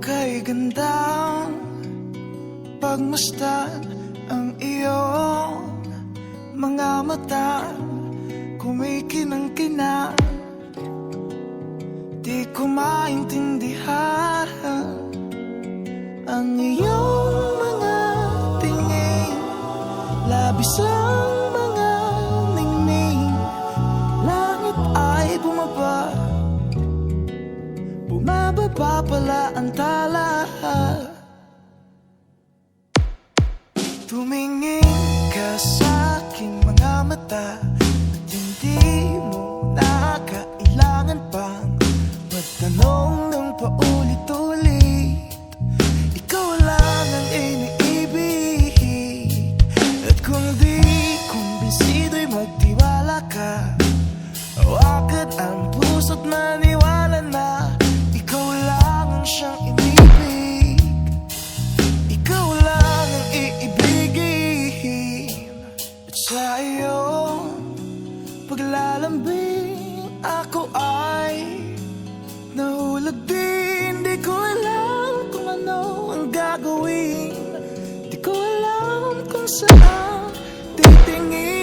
kay gandang pagmasdan ang iyong mga mata, kumikinang-kina. Di ko maintindihan ang iyong mga tingin, labis ang mga ningning. Langit ay bumaba, bumababa pala ang tala. Tumingin ka sa aking mga mata at hindi mo na kailangan pang magtanong ng paulit-ulit. Ikaw lang ang iniibig, at kung di kumbinsido'y magtiwala ka. Hawakan ang puso't maniwala na ikaw lang ang siyang inibig. Ikaw lang ang iibigin. At sa iyong paglalambing ako ay nahulog din. Di ko alam kung ano ang gagawin, di ko alam kung saan titingin.